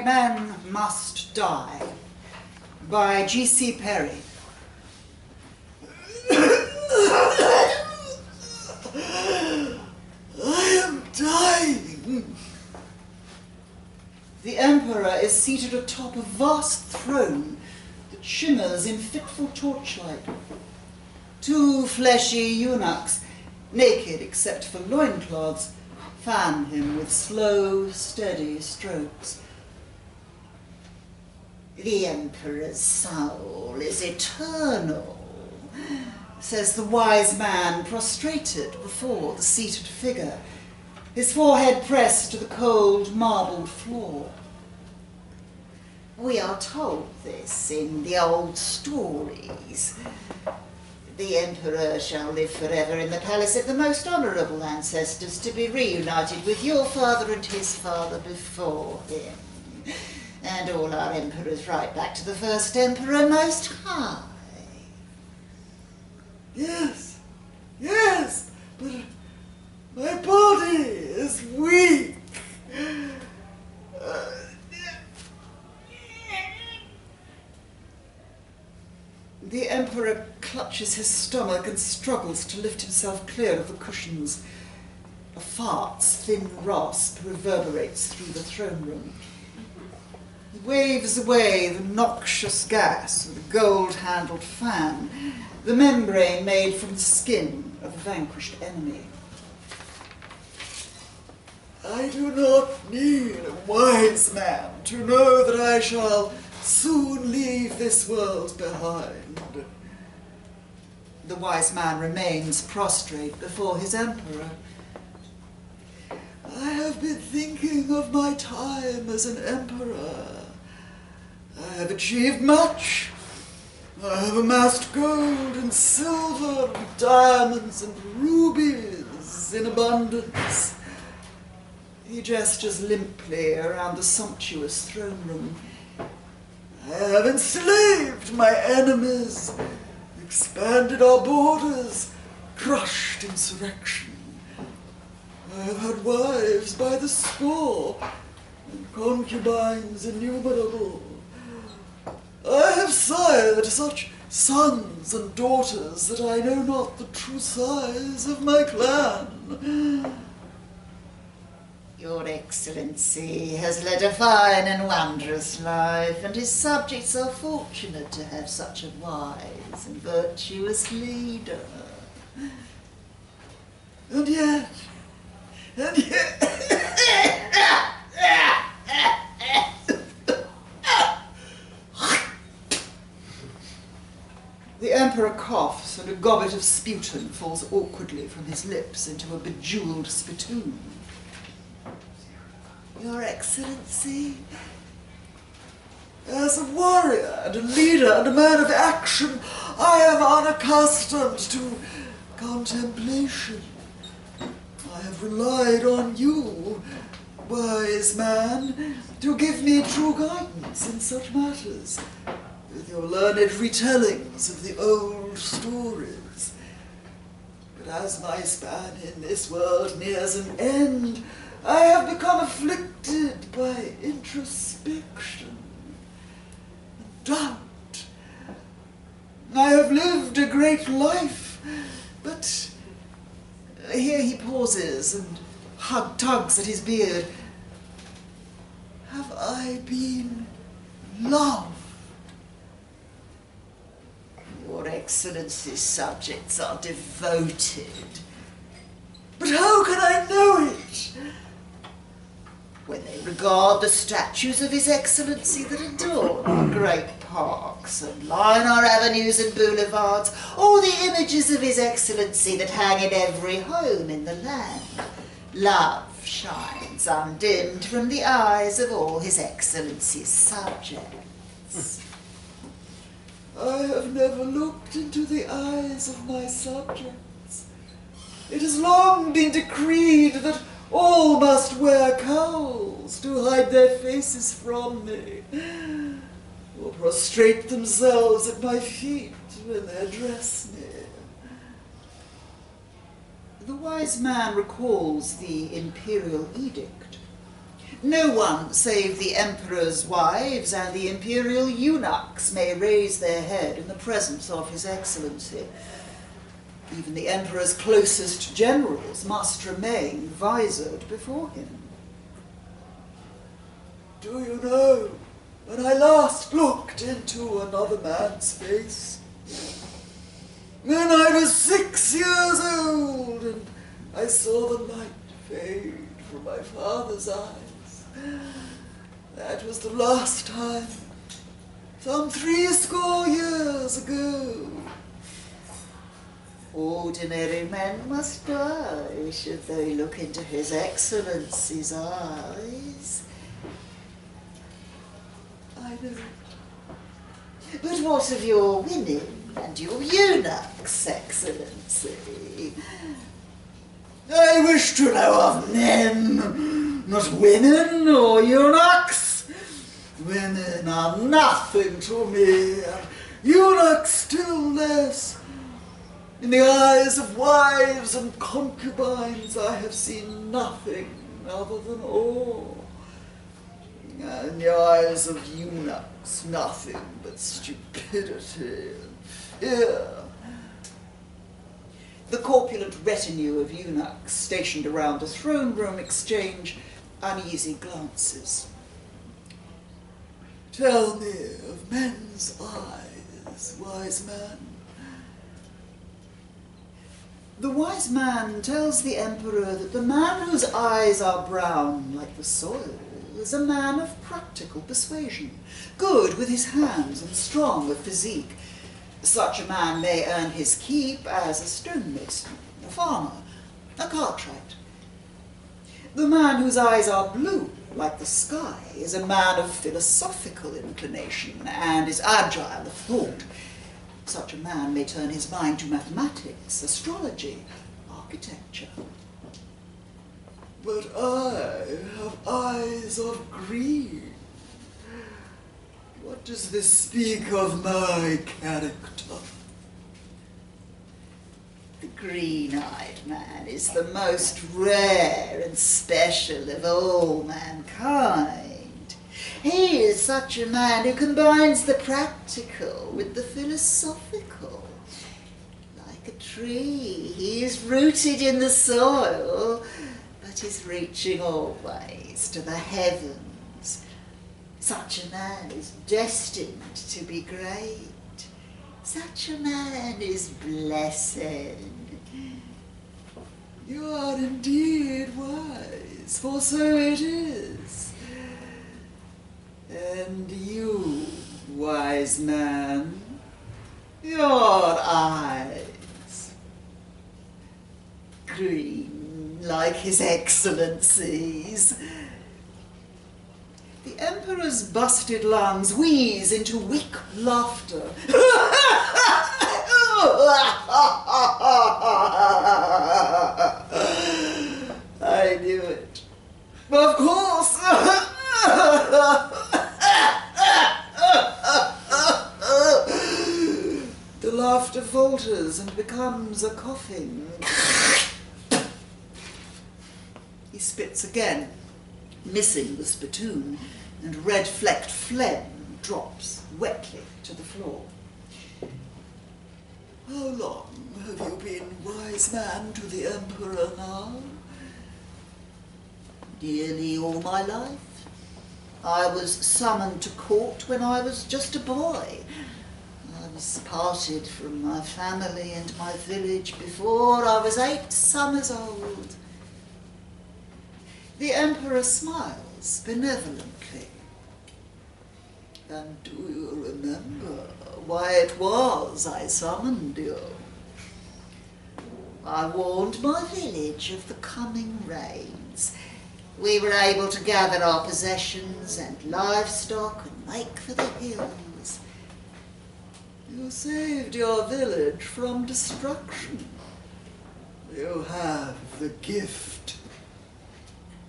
My Man Must Die by G.C. Perry. I am dying. The Emperor is seated atop a vast throne that shimmers in fitful torchlight. Two fleshy eunuchs, naked except for loincloths, fan him with slow, steady strokes. The Emperor's soul is eternal, says the wise man prostrated before the seated figure, his forehead pressed to the cold marbled floor. We are told this in the old stories. The Emperor shall live forever in the palace of the most honourable ancestors, to be reunited with your father and his father before him, and all our emperors right back to the first Emperor Most High. Yes, yes, but my body is weak. The Emperor clutches his stomach and struggles to lift himself clear of the cushions. A fart's thin rasp reverberates through the throne room. He waves away the noxious gas with a gold-handled fan, the membrane made from the skin of a vanquished enemy. I do not need a wise man to know that I shall soon leave this world behind. The wise man remains prostrate before his emperor. I have been thinking of my time as an emperor. I have achieved much. I have amassed gold and silver and diamonds and rubies in abundance. He gestures limply around the sumptuous throne room. I have enslaved my enemies, expanded our borders, crushed insurrection. I have had wives by the score, and concubines innumerable. I have sired such sons and daughters that I know not the true size of my clan. Your Excellency has led a fine and wondrous life, and his subjects are fortunate to have such a wise and virtuous leader. And yet... The Emperor coughs, and a goblet of sputum falls awkwardly from his lips into a bejeweled spittoon. Your Excellency, as a warrior and a leader and a man of action, I am unaccustomed to contemplation. I have relied on you, wise man, to give me true guidance in such matters, with your learned retellings of the old stories. But as my span in this world nears an end, I have become afflicted by introspection and doubt. I have lived a great life, but here he pauses and tugs at his beard. Have I been loved? Your Excellency's subjects are devoted. But how can I know it? When they regard the statues of His Excellency that adorn our great parks and line our avenues and boulevards, or the images of His Excellency that hang in every home in the land, love shines undimmed from the eyes of all His Excellency's subjects. I have never looked into the eyes of my subjects. It has long been decreed that all must wear cowls to hide their faces from me, or prostrate themselves at my feet when they address me. The wise man recalls the imperial edict. No one save the emperor's wives and the imperial eunuchs may raise their head in the presence of his excellency. Even the emperor's closest generals must remain visored before him. Do you know, when I last looked into another man's face, when I was 6 years old, and I saw the light fade from my father's eyes, that was the last time, some 60 years ago. Ordinary men must die should they look into His Excellency's eyes. I know. But what of your women and your eunuchs, Excellency? I wish to know of men, not women or eunuchs. Women are nothing to me, and eunuchs still less. In the eyes of wives and concubines I have seen nothing other than awe. In the eyes of eunuchs, nothing but stupidity and fear. The corpulent retinue of eunuchs stationed around the throne room exchange uneasy glances. Tell me of men's eyes, wise man. The wise man tells the emperor that the man whose eyes are brown like the soil is a man of practical persuasion, good with his hands and strong of physique. Such a man may earn his keep as a stonemason, a farmer, a cartwright. The man whose eyes are blue, like the sky, is a man of philosophical inclination and is agile of thought. Such a man may turn his mind to mathematics, astrology, architecture. But I have eyes of green. What does this speak of my character? The green-eyed man is the most rare and special of all mankind. He is such a man who combines the practical with the philosophical. Like a tree, he is rooted in the soil, but is reaching always to the heavens. Such a man is destined to be great. Such a man is blessed. You are indeed wise, for so it is. And you, wise man, your eyes, green like His Excellency's. The emperor's busted lungs wheeze into weak laughter. I knew it. Of course. The laughter falters and becomes a coughing. He spits again, missing the spittoon, and red-flecked phlegm drops wetly to the floor. How long have you been wise man to the emperor now? Nearly all my life. I was summoned to court when I was just a boy. I was parted from my family and my village before I was 8 summers old. The emperor smiles benevolently. And do you remember why it was I summoned you? I warned my village of the coming rains. We were able to gather our possessions and livestock and make for the hills. You saved your village from destruction. You have the gift.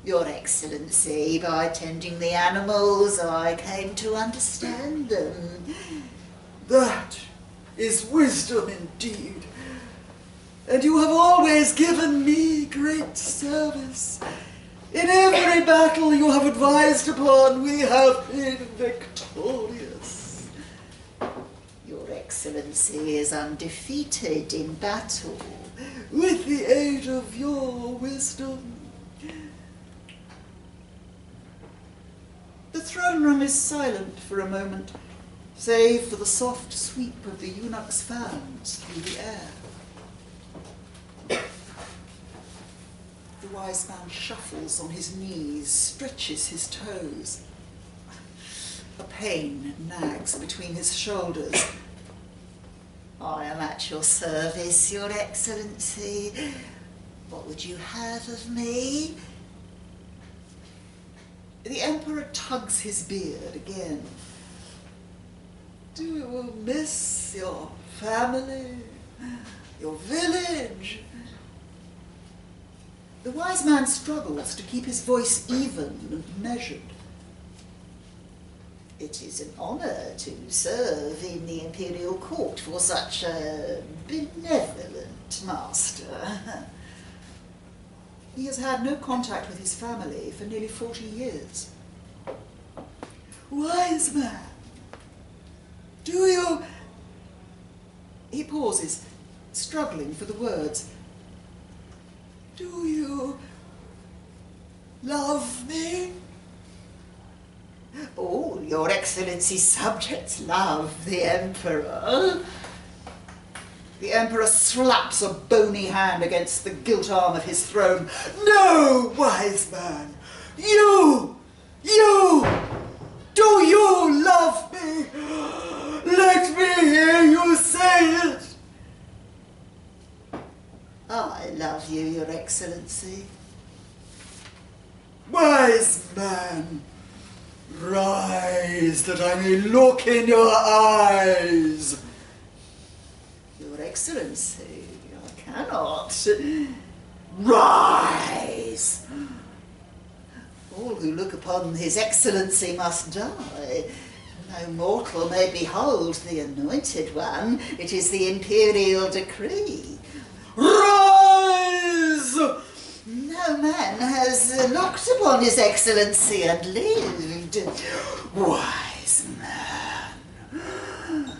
Your Excellency, by tending the animals, I came to understand them. That is wisdom indeed. And you have always given me great service. In every battle you have advised upon, we have been victorious. Your Excellency is undefeated in battle, with the aid of your wisdom. The throne room is silent for a moment, save for the soft sweep of the eunuch's fans through the air. The wise man shuffles on his knees, stretches his toes. A pain nags between his shoulders. I am at your service, Your Excellency. What would you have of me? The Emperor tugs his beard again. Do you miss your family, your village? The wise man struggles to keep his voice even and measured. It is an honor to serve in the imperial court for such a benevolent master. He has had no contact with his family for nearly 40 years. Wise man, do you... He pauses, struggling for the words. Do you love me? All Your Excellency's subjects love the Emperor. The Emperor slaps a bony hand against the gilt arm of his throne. No, wise man! You! Do you love me? Let me hear you say it! I love you, Your Excellency. Wise man, rise that I may look in your eyes. Your Excellency, I cannot. Rise! All who look upon His Excellency must die. No mortal may behold the Anointed One. It is the imperial decree. Rise! No man has looked upon His Excellency and lived. Wise man,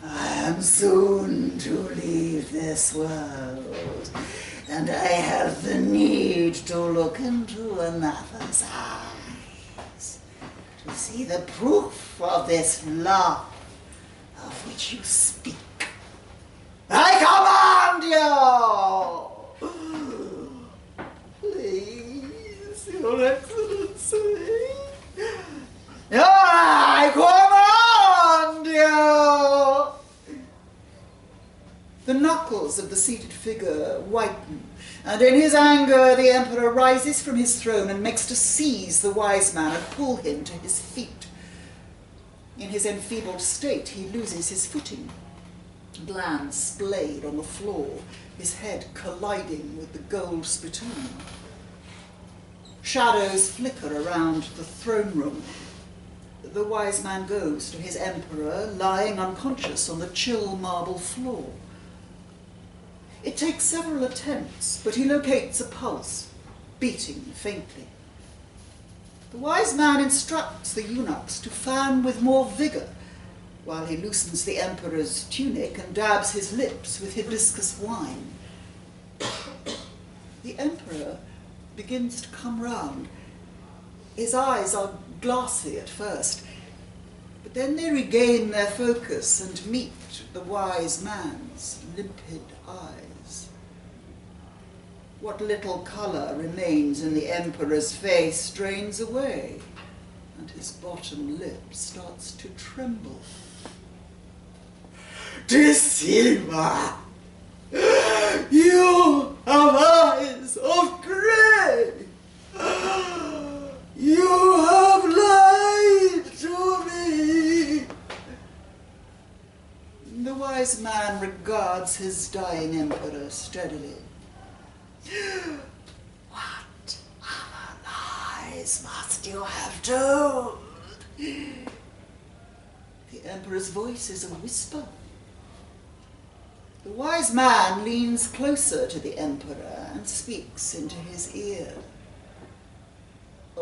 I am soon to leave this world, and I have the need to look into another's eyes, to see the proof of this love of which you speak. I command you! Please, Your Excellency. I command you! The knuckles of the seated figure whiten, and in his anger the Emperor rises from his throne and makes to seize the wise man and pull him to his feet. In his enfeebled state he loses his footing, and lands splayed on the floor, his head colliding with the gold spittoon. Shadows flicker around the throne room. The wise man goes to his Emperor, lying unconscious on the chill marble floor. It takes several attempts, but he locates a pulse, beating faintly. The wise man instructs the eunuchs to fan with more vigor, while he loosens the Emperor's tunic and dabs his lips with hibiscus wine. The Emperor begins to come round. His eyes are glassy at first, but then they regain their focus and meet the wise man's limpid eyes. What little colour remains in the Emperor's face drains away, and his bottom lip starts to tremble. Deceiver! You have eyes of grey! You have lied to me! The wise man regards his dying Emperor steadily. What other lies must you have told? The Emperor's voice is a whisper. The wise man leans closer to the Emperor and speaks into his ear.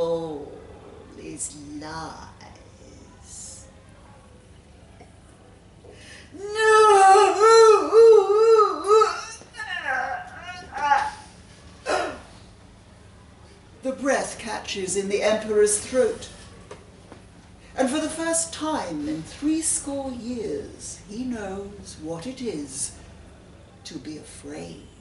all is lies. No! The breath catches in the Emperor's throat, and for the first time in 70 years, he knows what it is to be afraid.